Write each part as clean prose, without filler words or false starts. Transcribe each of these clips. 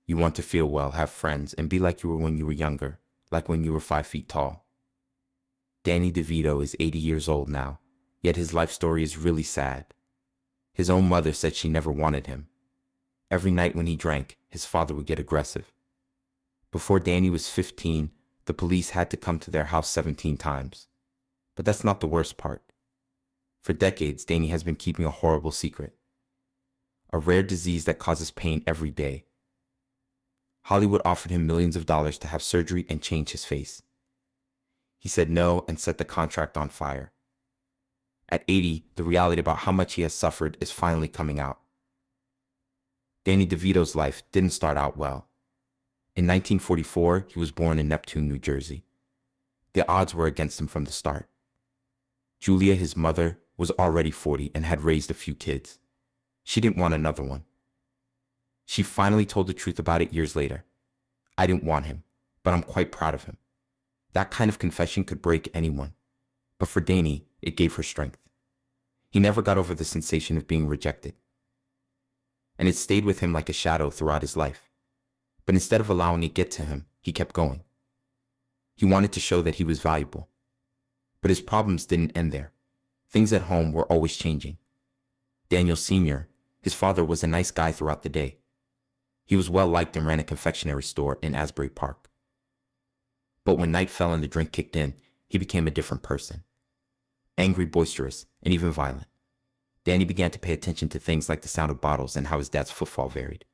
You want to feel well, have friends, and be like you were when you were younger, like when you were 5 feet tall. Danny DeVito is 80 years old now, yet his life story is really sad. His own mother said she never wanted him. Every night when he drank, his father would get aggressive. Before Danny was 15, the police had to come to their house 17 times. But that's not the worst part. For decades, Danny has been keeping a horrible secret. A rare disease that causes pain every day. Hollywood offered him millions of dollars to have surgery and change his face. He said no and set the contract on fire. At 80, the reality about how much he has suffered is finally coming out. Danny DeVito's life didn't start out well. In 1944, he was born in Neptune, New Jersey. The odds were against him from the start. Julia, his mother, was already 40 and had raised a few kids. She didn't want another one. She finally told the truth about it years later. I didn't want him, but I'm quite proud of him. That kind of confession could break anyone. But for Danny, it gave her strength. He never got over the sensation of being rejected. And it stayed with him like a shadow throughout his life. But instead of allowing it to get to him, he kept going. He wanted to show that he was valuable. But his problems didn't end there. Things at home were always changing. Daniel Sr., his father, was a nice guy throughout the day. He was well liked and ran a confectionery store in Asbury Park. But when night fell and the drink kicked in, he became a different person. Angry, boisterous, and even violent. Danny began to pay attention to things like the sound of bottles and how his dad's footfall varied.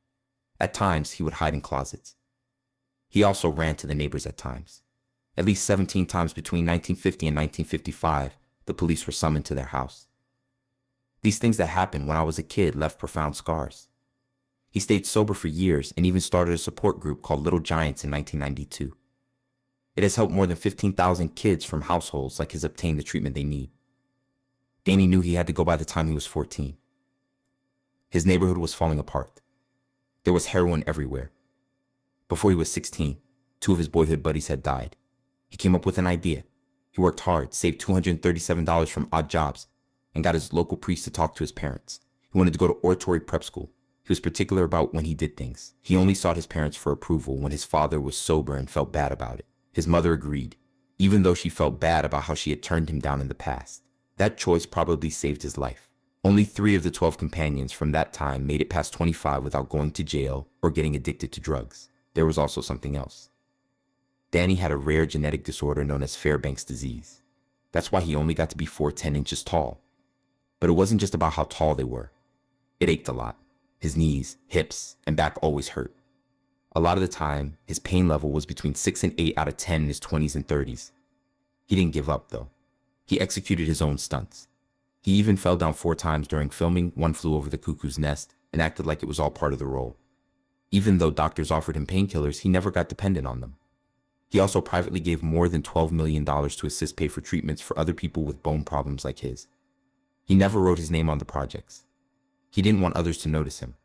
At times, he would hide in closets. He also ran to the neighbors at times. At least 17 times between 1950 and 1955, the police were summoned to their house. These things that happened when I was a kid left profound scars. He stayed sober for years and even started a support group called Little Giants in 1992. It has helped more than 15,000 kids from households like his obtain the treatment they need. Danny knew he had to go by the time he was 14. His neighborhood was falling apart. There was heroin everywhere. Before he was 16, 2 of his boyhood buddies had died. He came up with an idea. He worked hard, saved $237 from odd jobs, and got his local priest to talk to his parents. He wanted to go to oratory prep school. He was particular about when he did things. He only sought his parents for approval when his father was sober and felt bad about it. His mother agreed, even though she felt bad about how she had turned him down in the past. That choice probably saved his life. Only 3 of the 12 companions from that time made it past 25 without going to jail or getting addicted to drugs. There was also something else. Danny had a rare genetic disorder known as Fairbanks disease. That's why he only got to be 4'10" inches tall. But it wasn't just about how tall they were. It ached a lot. His knees, hips, and back always hurt. A lot of the time, his pain level was between 6 and 8 out of 10 in his 20s and 30s. He didn't give up, though. He executed his own stunts. He even fell down 4 times during filming One Flew Over the Cuckoo's Nest and acted like it was all part of the role. Even though doctors offered him painkillers, he never got dependent on them. He also privately gave more than $12 million to assist pay for treatments for other people with bone problems like his. He never wrote his name on the projects. He didn't want others to notice him.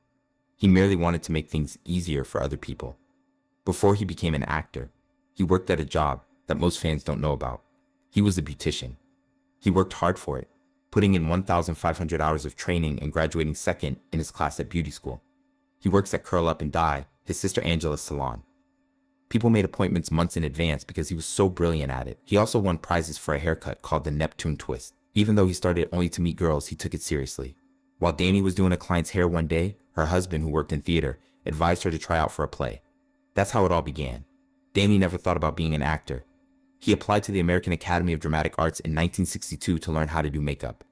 He merely wanted to make things easier for other people. Before he became an actor, he worked at a job that most fans don't know about. He was a beautician. He worked hard for it, putting in 1,500 hours of training and graduating second in his class at beauty school. He works at Curl Up and Dye, his sister Angela's salon. People made appointments months in advance because he was so brilliant at it. He also won prizes for a haircut called the Neptune Twist. Even though he started only to meet girls, he took it seriously. While Danny was doing a client's hair one day, her husband, who worked in theater, advised her to try out for a play. That's how it all began. Danny never thought about being an actor. He applied to the American Academy of Dramatic Arts in 1962 to learn how to do makeup.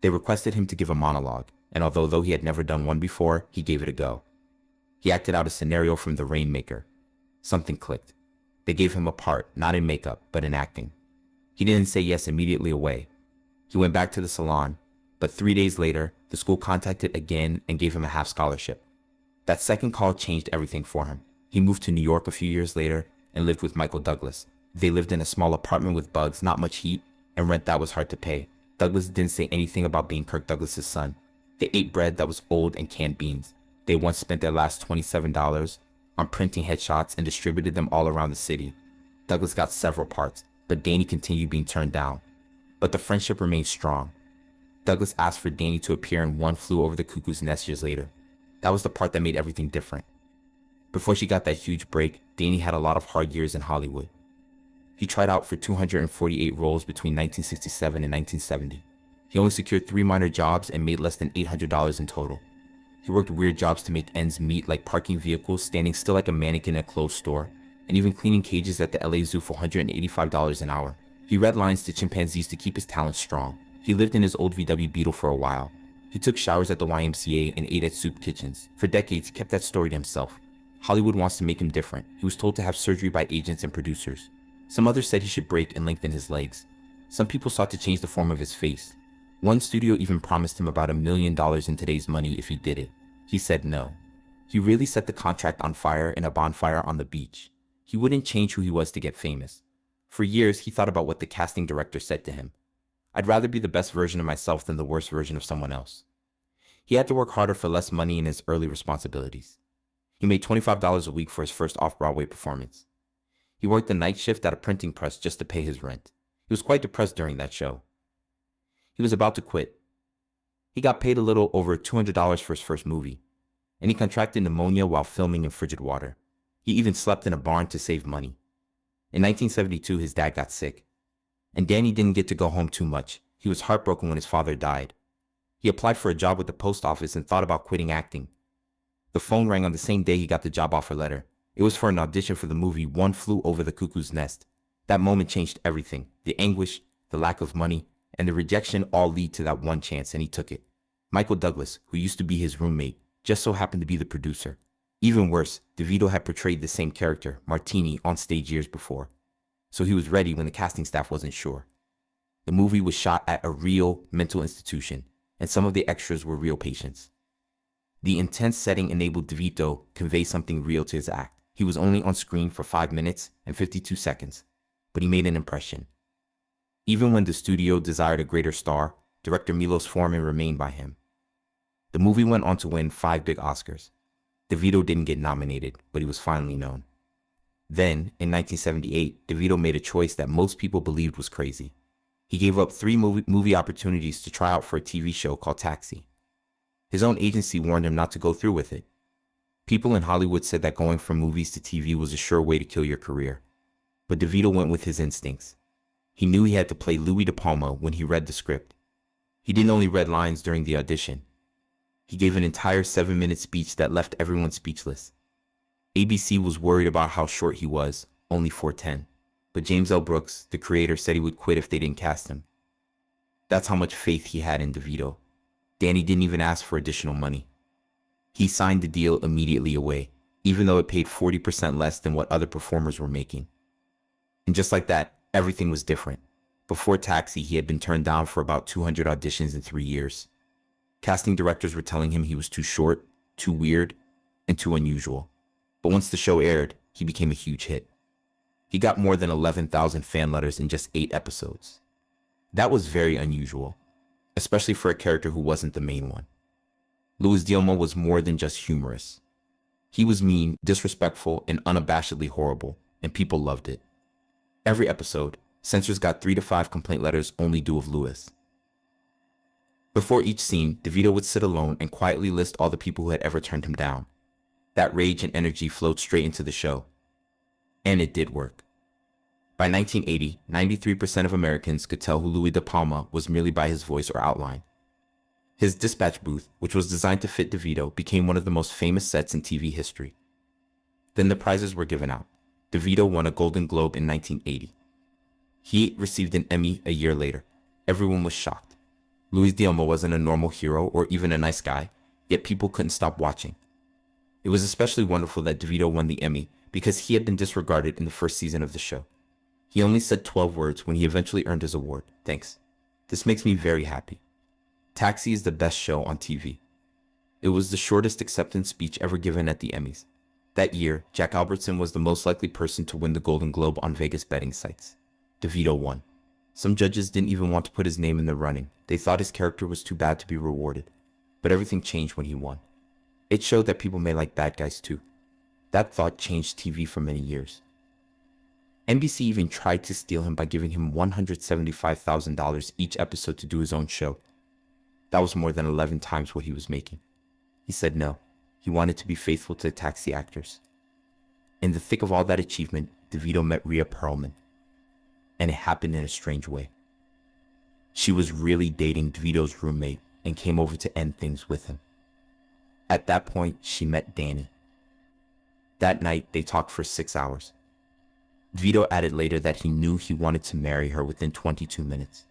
They requested him to give a monologue, and although he had never done one before, he gave it a go. He acted out a scenario from The Rainmaker. Something clicked. They gave him a part, not in makeup, but in acting. He didn't say yes immediately away. He went back to the salon, but 3 days later, the school contacted again and gave him a half scholarship. That second call changed everything for him. He moved to New York a few years later and lived with Michael Douglas. They lived in a small apartment with bugs, not much heat, and rent that was hard to pay. Douglas didn't say anything about being Kirk Douglas's son. They ate bread that was old and canned beans. They once spent their last $27 on printing headshots and distributed them all around the city. Douglas got several parts, but Danny continued being turned down. But the friendship remained strong. Douglas asked for Danny to appear in One Flew Over the Cuckoo's Nest years later. That was the part that made everything different. Before she got that huge break, Danny had a lot of hard years in Hollywood. He tried out for 248 roles between 1967 and 1970. He only secured 3 minor jobs and made less than $800 in total. He worked weird jobs to make ends meet, like parking vehicles, standing still like a mannequin in a clothes store, and even cleaning cages at the LA Zoo for $185 an hour. He read lines to chimpanzees to keep his talent strong. He lived in his old VW Beetle for a while. He took showers at the YMCA and ate at soup kitchens. For decades, he kept that story to himself. Hollywood wants to make him different. He was told to have surgery by agents and producers. Some others said he should break and lengthen his legs. Some people sought to change the form of his face. One studio even promised him about $1 million in today's money if he did it. He said no. He really set the contract on fire in a bonfire on the beach. He wouldn't change who he was to get famous. For years, he thought about what the casting director said to him. I'd rather be the best version of myself than the worst version of someone else. He had to work harder for less money in his early responsibilities. He made $25 a week for his first off-Broadway performance. He worked the night shift at a printing press just to pay his rent. He was quite depressed during that show. He was about to quit. He got paid a little over $200 for his first movie, and he contracted pneumonia while filming in frigid water. He even slept in a barn to save money. In 1972, his dad got sick, and Danny didn't get to go home too much. He was heartbroken when his father died. He applied for a job with the post office and thought about quitting acting. The phone rang on the same day he got the job offer letter. It was for an audition for the movie One Flew Over the Cuckoo's Nest. That moment changed everything. The anguish, the lack of money, and the rejection all lead to that one chance, and he took it. Michael Douglas, who used to be his roommate, just so happened to be the producer. Even worse, DeVito had portrayed the same character, Martini, on stage years before. So he was ready when the casting staff wasn't sure. The movie was shot at a real mental institution, and some of the extras were real patients. The intense setting enabled DeVito convey something real to his act. He was only on screen for 5 minutes and 52 seconds, but he made an impression. Even when the studio desired a greater star, director Milos Forman remained by him. The movie went on to win 5 big Oscars. DeVito didn't get nominated, but he was finally known. Then, in 1978, DeVito made a choice that most people believed was crazy. He gave up 3 movie opportunities to try out for a TV show called Taxi. His own agency warned him not to go through with it. People in Hollywood said that going from movies to TV was a sure way to kill your career. But DeVito went with his instincts. He knew he had to play Louis De Palma when he read the script. He didn't only read lines during the audition. He gave an entire 7-minute speech that left everyone speechless. ABC was worried about how short he was, only 4'10". But James L. Brooks, the creator, said he would quit if they didn't cast him. That's how much faith he had in DeVito. Danny didn't even ask for additional money. He signed the deal immediately away, even though it paid 40% less than what other performers were making. And just like that, everything was different. Before Taxi, he had been turned down for about 200 auditions in 3 years. Casting directors were telling him he was too short, too weird, and too unusual. But once the show aired, he became a huge hit. He got more than 11,000 fan letters in just 8 episodes. That was very unusual, especially for a character who wasn't the main one. Louis D'Alma was more than just humorous. He was mean, disrespectful, and unabashedly horrible, and people loved it. Every episode, censors got 3 to 5 complaint letters only due of Louis. Before each scene, DeVito would sit alone and quietly list all the people who had ever turned him down. That rage and energy flowed straight into the show. And it did work. By 1980, 93% of Americans could tell who Louis De Palma was merely by his voice or outline. His dispatch booth, which was designed to fit DeVito, became one of the most famous sets in TV history. Then the prizes were given out. DeVito won a Golden Globe in 1980. He received an Emmy a year later. Everyone was shocked. Louis D'Alma wasn't a normal hero or even a nice guy, yet people couldn't stop watching. It was especially wonderful that DeVito won the Emmy because he had been disregarded in the first season of the show. He only said 12 words when he eventually earned his award. Thanks. This makes me very happy. Taxi is the best show on TV. It was the shortest acceptance speech ever given at the Emmys. That year, Jack Albertson was the most likely person to win the Golden Globe on Vegas betting sites. DeVito won. Some judges didn't even want to put his name in the running. They thought his character was too bad to be rewarded. But everything changed when he won. It showed that people may like bad guys too. That thought changed TV for many years. NBC even tried to steal him by giving him $175,000 each episode to do his own show. That was more than 11 times what he was making. He said no. He wanted to be faithful to Taxi actors. In the thick of all that achievement, DeVito met Rhea Perlman, and it happened in a strange way. She was really dating DeVito's roommate and came over to end things with him. At that point, she met Danny. That night, they talked for 6 hours. DeVito added later that he knew he wanted to marry her within 22 minutes.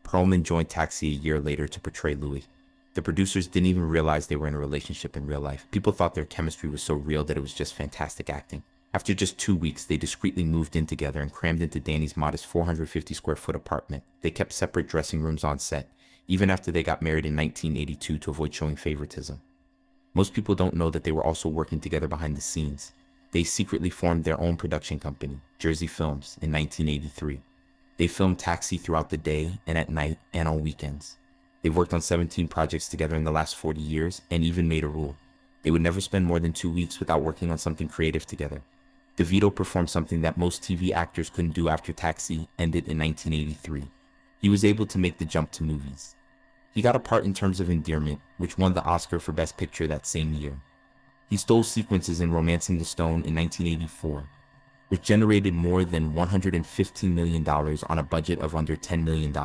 Perlman joined Taxi a year later to portray Louis. The producers didn't even realize they were in a relationship in real life. People thought their chemistry was so real that it was just fantastic acting. After just 2 weeks, they discreetly moved in together and crammed into Danny's modest 450 square foot apartment. They kept separate dressing rooms on set, even after they got married in 1982 to avoid showing favoritism. Most people don't know that they were also working together behind the scenes. They secretly formed their own production company, Jersey Films, in 1983. They filmed Taxi throughout the day and at night and on weekends. They've worked on 17 projects together in the last 40 years and even made a rule. They would never spend more than 2 weeks without working on something creative together. DeVito performed something that most TV actors couldn't do after Taxi ended in 1983. He was able to make the jump to movies. He got a part in Terms of Endearment, which won the Oscar for Best Picture that same year. He stole sequences in Romancing the Stone in 1984, which generated more than $115 million on a budget of under $10 million.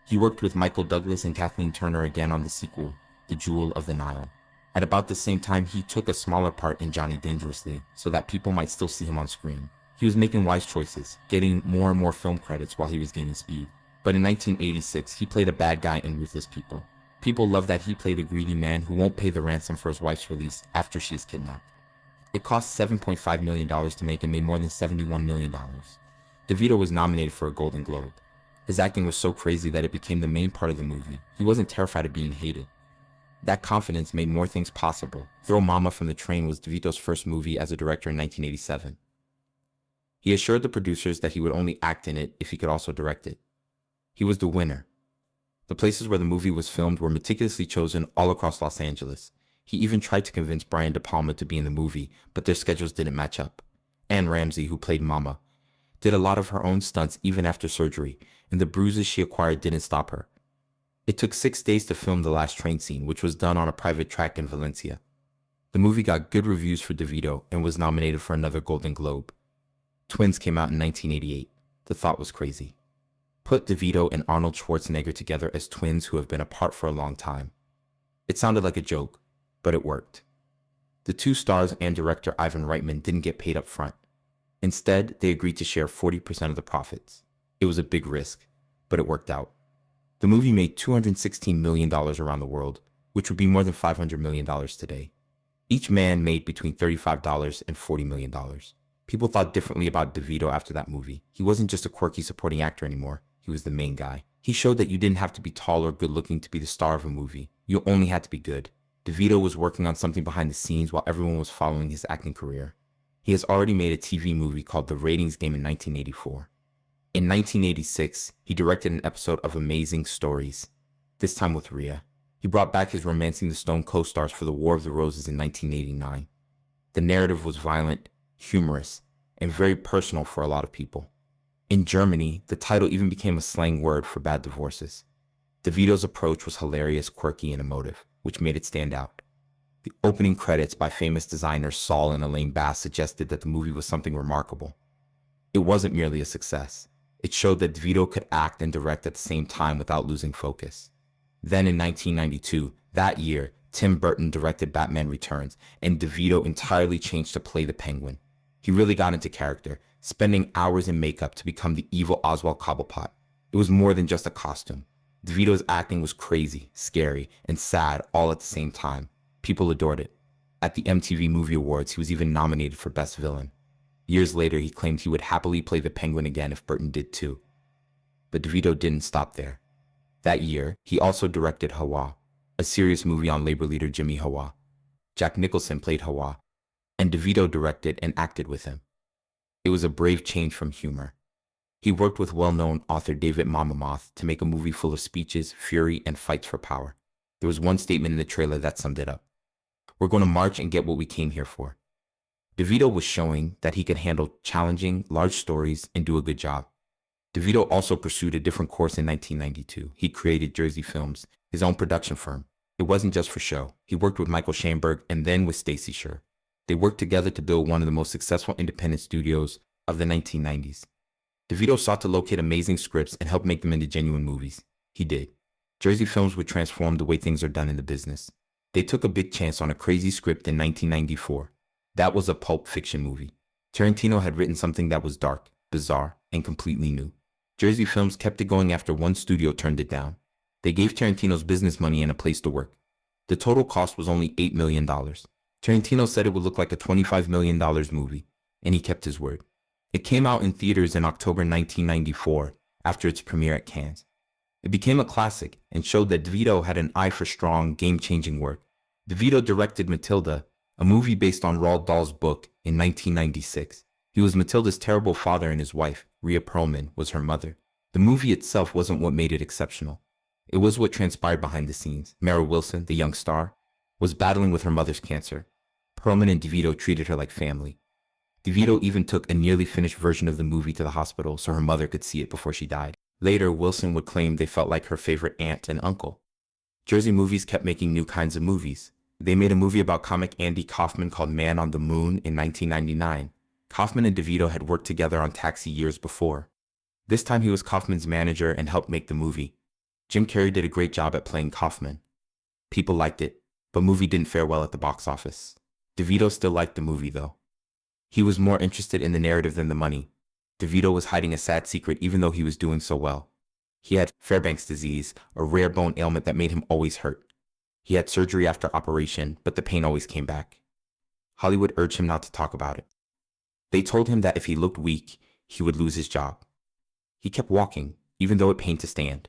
He worked with Michael Douglas and Kathleen Turner again on the sequel, The Jewel of the Nile. At about the same time, he took a smaller part in Johnny Dangerously so that people might still see him on screen. He was making wise choices, getting more and more film credits while he was gaining speed. But in 1986, he played a bad guy in Ruthless People. People love that he played a greedy man who won't pay the ransom for his wife's release after she is kidnapped. It cost $7.5 million to make and made more than $71 million. DeVito was nominated for a Golden Globe. His acting was so crazy that it became the main part of the movie. He wasn't terrified of being hated. That confidence made more things possible. Throw Mama from the Train was DeVito's first movie as a director in 1987. He assured the producers that he would only act in it if he could also direct it. He was the winner. The places where the movie was filmed were meticulously chosen all across Los Angeles. He even tried to convince Brian De Palma to be in the movie, but their schedules didn't match up. Anne Ramsey, who played Mama, did a lot of her own stunts even after surgery, and the bruises she acquired didn't stop her. It took 6 days to film the last train scene, which was done on a private track in Valencia. The movie got good reviews for DeVito and was nominated for another Golden Globe. Twins came out in 1988. The thought was crazy. Put DeVito and Arnold Schwarzenegger together as twins who have been apart for a long time. It sounded like a joke, but it worked. The two stars and director Ivan Reitman didn't get paid up front. Instead, they agreed to share 40% of the profits. It was a big risk, but it worked out. The movie made $216 million around the world, which would be more than $500 million today. Each man made between $35 and $40 million. People thought differently about DeVito after that movie. He wasn't just a quirky supporting actor anymore. He was the main guy. He showed that you didn't have to be tall or good looking to be the star of a movie. You only had to be good. DeVito was working on something behind the scenes while everyone was following his acting career. He has already made a TV movie called The Ratings Game in 1984. In 1986, he directed an episode of Amazing Stories, this time with Rhea. He brought back his Romancing the Stone co-stars for The War of the Roses in 1989. The narrative was violent, humorous, and very personal for a lot of people. In Germany, the title even became a slang word for bad divorces. DeVito's approach was hilarious, quirky, and emotive, which made it stand out. The opening credits by famous designers Saul and Elaine Bass suggested that the movie was something remarkable. It wasn't merely a success. It showed that DeVito could act and direct at the same time without losing focus. Then in 1992, that year, Tim Burton directed Batman Returns, and DeVito entirely changed to play the Penguin. He really got into character, spending hours in makeup to become the evil Oswald Cobblepot. It was more than just a costume. DeVito's acting was crazy, scary, and sad all at the same time. People adored it. At the MTV Movie Awards, he was even nominated for Best Villain. Years later, he claimed he would happily play the Penguin again if Burton did too. But DeVito didn't stop there. That year, he also directed Hawa, a serious movie on labor leader Jimmy Hawa. Jack Nicholson played Hawa, and DeVito directed and acted with him. It was a brave change from humor. He worked with well-known author David Mamamoth to make a movie full of speeches, fury, and fights for power. There was one statement in the trailer that summed it up. "We're going to march and get what we came here for." DeVito was showing that he could handle challenging, large stories and do a good job. DeVito also pursued a different course in 1992. He created Jersey Films, his own production firm. It wasn't just for show. He worked with Michael Shamberg and then with Stacey Sher. They worked together to build one of the most successful independent studios of the 1990s. DeVito sought to locate amazing scripts and help make them into genuine movies. He did. Jersey Films would transform the way things are done in the business. They took a big chance on a crazy script in 1994. That was a pulp fiction movie. Tarantino had written something that was dark, bizarre, and completely new. Jersey Films kept it going after one studio turned it down. They gave Tarantino's business money and a place to work. The total cost was only $8 million. Tarantino said it would look like a $25 million movie, and he kept his word. It came out in theaters in October 1994 after its premiere at Cannes. It became a classic and showed that DeVito had an eye for strong, game-changing work. DeVito directed Matilda, a movie based on Roald Dahl's book, in 1996. He was Matilda's terrible father and his wife, Rhea Perlman, was her mother. The movie itself wasn't what made it exceptional. It was what transpired behind the scenes. Mara Wilson, the young star, was battling with her mother's cancer. Perlman and DeVito treated her like family. DeVito even took a nearly finished version of the movie to the hospital so her mother could see it before she died. Later, Wilson would claim they felt like her favorite aunt and uncle. Jersey Movies kept making new kinds of movies. They made a movie about comic Andy Kaufman called Man on the Moon in 1999. Kaufman and DeVito had worked together on Taxi years before. This time he was Kaufman's manager and helped make the movie. Jim Carrey did a great job at playing Kaufman. People liked it, but the movie didn't fare well at the box office. DeVito still liked the movie though. He was more interested in the narrative than the money. DeVito was hiding a sad secret even though he was doing so well. He had Fairbanks disease, a rare bone ailment that made him always hurt. He had surgery after operation, but the pain always came back. Hollywood urged him not to talk about it. They told him that if he looked weak, he would lose his job. He kept walking, even though it pained to stand.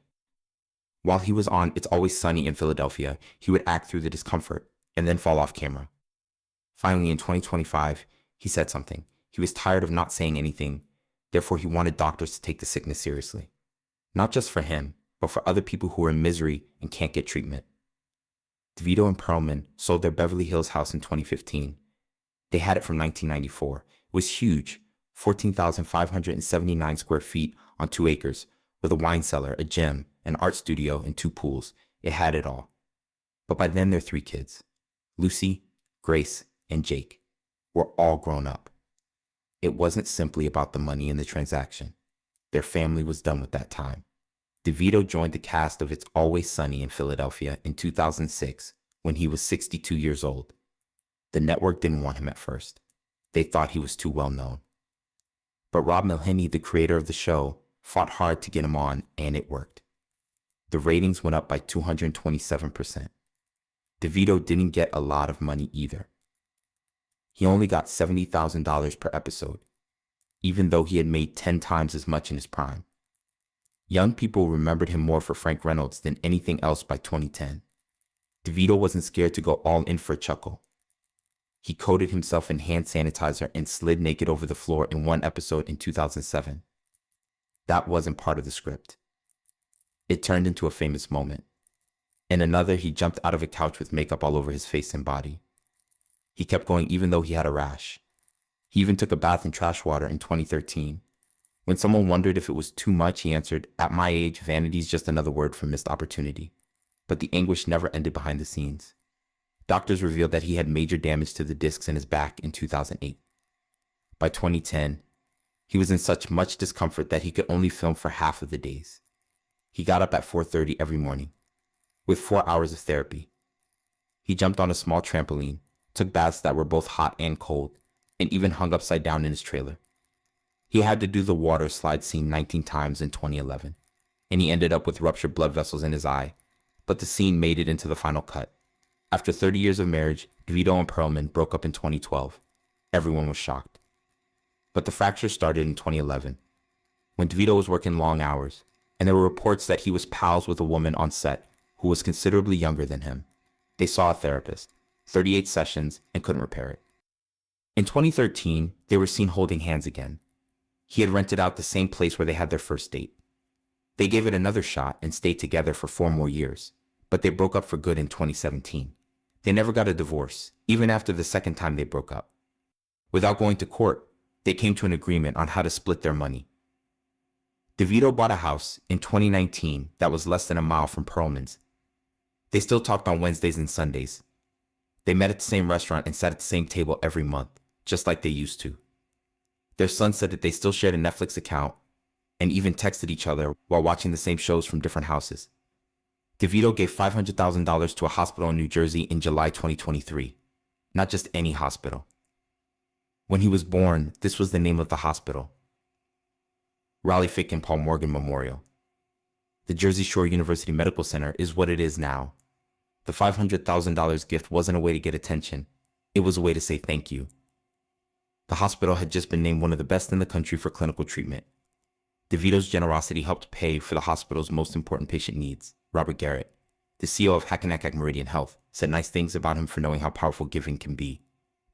While he was on It's Always Sunny in Philadelphia, he would act through the discomfort and then fall off camera. Finally, in 2025, he said something. He was tired of not saying anything, therefore he wanted doctors to take the sickness seriously. Not just for him, but for other people who are in misery and can't get treatment. DeVito and Perlman sold their Beverly Hills house in 2015. They had it from 1994. It was huge, 14,579 square feet on 2 acres, with a wine cellar, a gym, an art studio, and 2 pools. It had it all. But by then, their 3 kids, Lucy, Grace, and Jake, were all grown up. It wasn't simply about the money in the transaction. Their family was done with that time. DeVito joined the cast of It's Always Sunny in Philadelphia in 2006 when he was 62 years old. The network didn't want him at first. They thought he was too well known. But Rob Mulhenny, the creator of the show, fought hard to get him on, and it worked. The ratings went up by 227%. DeVito didn't get a lot of money either. He only got $70,000 per episode, even though he had made 10 times as much in his prime. Young people remembered him more for Frank Reynolds than anything else by 2010. DeVito wasn't scared to go all in for a chuckle. He coated himself in hand sanitizer and slid naked over the floor in one episode in 2007. That wasn't part of the script. It turned into a famous moment. In another, he jumped out of a couch with makeup all over his face and body. He kept going even though he had a rash. He even took a bath in trash water in 2013. When someone wondered if it was too much, he answered, "At my age, vanity's just another word for missed opportunity." But the anguish never ended behind the scenes. Doctors revealed that he had major damage to the discs in his back in 2008. By 2010, he was in such much discomfort that he could only film for half of the days. He got up at 4:30 every morning, with 4 hours of therapy. He jumped on a small trampoline, took baths that were both hot and cold, and even hung upside down in his trailer. He had to do the water slide scene 19 times in 2011, and he ended up with ruptured blood vessels in his eye, but the scene made it into the final cut. After 30 years of marriage, DeVito and Perlman broke up in 2012. Everyone was shocked. But the fracture started in 2011, when DeVito was working long hours, and there were reports that he was pals with a woman on set who was considerably younger than him. They saw a therapist, 38 sessions, and couldn't repair it. In 2013, they were seen holding hands again. He had rented out the same place where they had their first date. They gave it another shot and stayed together for 4 more years, but they broke up for good in 2017. They never got a divorce, even after the second time they broke up. Without going to court, they came to an agreement on how to split their money. DeVito bought a house in 2019 that was less than a mile from Perlman's. They still talked on Wednesdays and Sundays. They met at the same restaurant and sat at the same table every month, just like they used to. Their son said that they still shared a Netflix account and even texted each other while watching the same shows from different houses. DeVito gave $500,000 to a hospital in New Jersey in July 2023. Not just any hospital. When he was born, this was the name of the hospital: Raleigh Fick and Paul Morgan Memorial. The Jersey Shore University Medical Center is what it is now. The $500,000 gift wasn't a way to get attention. It was a way to say thank you. The hospital had just been named one of the best in the country for clinical treatment. DeVito's generosity helped pay for the hospital's most important patient needs. Robert Garrett, the CEO of Hackensack Meridian Health, said nice things about him for knowing how powerful giving can be.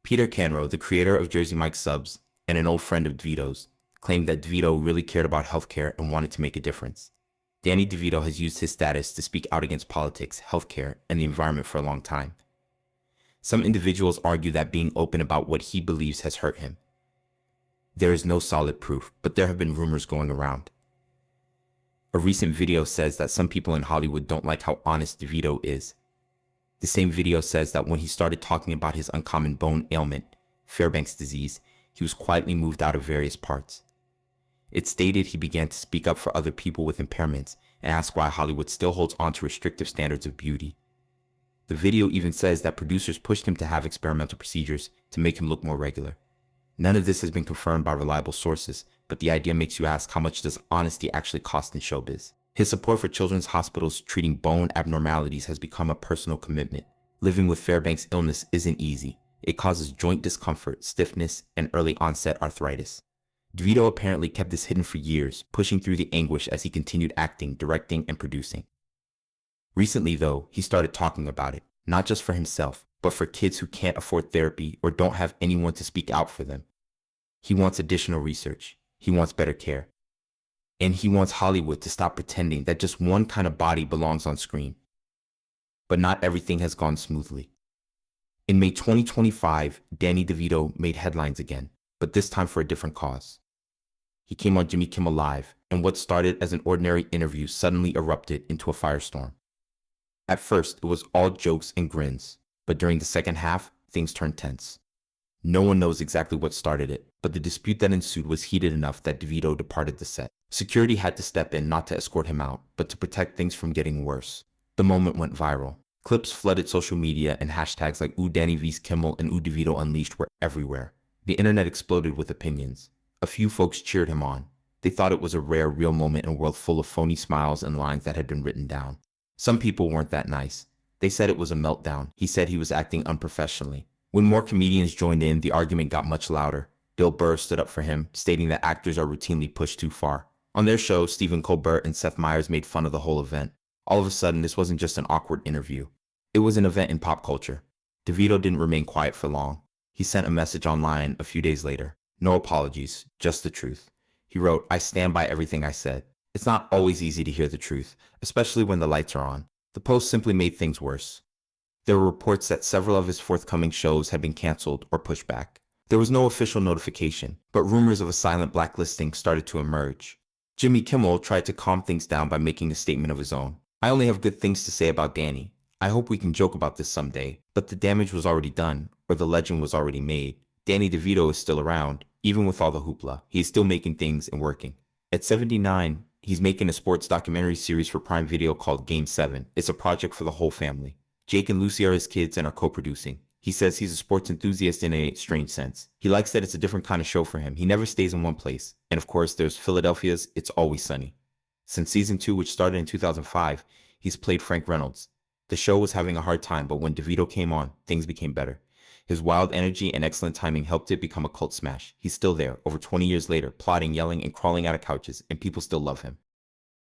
Peter Canroe, the creator of Jersey Mike's Subs and an old friend of DeVito's, claimed that DeVito really cared about healthcare and wanted to make a difference. Danny DeVito has used his status to speak out against politics, healthcare, and the environment for a long time. Some individuals argue that being open about what he believes has hurt him. There is no solid proof, but there have been rumors going around. A recent video says that some people in Hollywood don't like how honest DeVito is. The same video says that when he started talking about his uncommon bone ailment, Fairbanks disease, he was quietly moved out of various parts. It stated he began to speak up for other people with impairments and asked why Hollywood still holds on to restrictive standards of beauty. The video even says that producers pushed him to have experimental procedures to make him look more regular. None of this has been confirmed by reliable sources, but the idea makes you ask, how much does honesty actually cost in showbiz? His support for children's hospitals treating bone abnormalities has become a personal commitment. Living with Fairbanks' illness isn't easy. It causes joint discomfort, stiffness, and early onset arthritis. DeVito apparently kept this hidden for years, pushing through the anguish as he continued acting, directing, and producing. Recently, though, he started talking about it, not just for himself, but for kids who can't afford therapy or don't have anyone to speak out for them. He wants additional research. He wants better care. And he wants Hollywood to stop pretending that just one kind of body belongs on screen. But not everything has gone smoothly. In May 2025, Danny DeVito made headlines again, but this time for a different cause. He came on Jimmy Kimmel Live, and what started as an ordinary interview suddenly erupted into a firestorm. At first, it was all jokes and grins, but during the second half, things turned tense. No one knows exactly what started it, but the dispute that ensued was heated enough that DeVito departed the set. Security had to step in not to escort him out, but to protect things from getting worse. The moment went viral. Clips flooded social media, and hashtags like Danny vs Kimmel and DeVito Unleashed were everywhere. The internet exploded with opinions. A few folks cheered him on. They thought it was a rare, real moment in a world full of phony smiles and lines that had been written down. Some people weren't that nice. They said it was a meltdown. He said he was acting unprofessionally. When more comedians joined in, the argument got much louder. Bill Burr stood up for him, stating that actors are routinely pushed too far. On their show, Stephen Colbert and Seth Meyers made fun of the whole event. All of a sudden, this wasn't just an awkward interview. It was an event in pop culture. DeVito didn't remain quiet for long. He sent a message online a few days later. No apologies, just the truth. He wrote, "I stand by everything I said." It's not always easy to hear the truth, especially when the lights are on. The post simply made things worse. There were reports that several of his forthcoming shows had been canceled or pushed back. There was no official notification, but rumors of a silent blacklisting started to emerge. Jimmy Kimmel tried to calm things down by making a statement of his own. "I only have good things to say about Danny. I hope we can joke about this someday, but the damage was already done, or the legend was already made. Danny DeVito is still around, even with all the hoopla. He is still making things and working." At 79, he's making a sports documentary series for Prime Video called Game 7. It's a project for the whole family. Jake and Lucy are his kids and are co-producing. He says he's a sports enthusiast in a strange sense. He likes that it's a different kind of show for him. He never stays in one place. And of course, there's Philadelphia's It's Always Sunny. Since season 2, which started in 2005, he's played Frank Reynolds. The show was having a hard time, but when DeVito came on, things became better. His wild energy and excellent timing helped it become a cult smash. He's still there, over 20 years later, plotting, yelling, and crawling out of couches, and people still love him.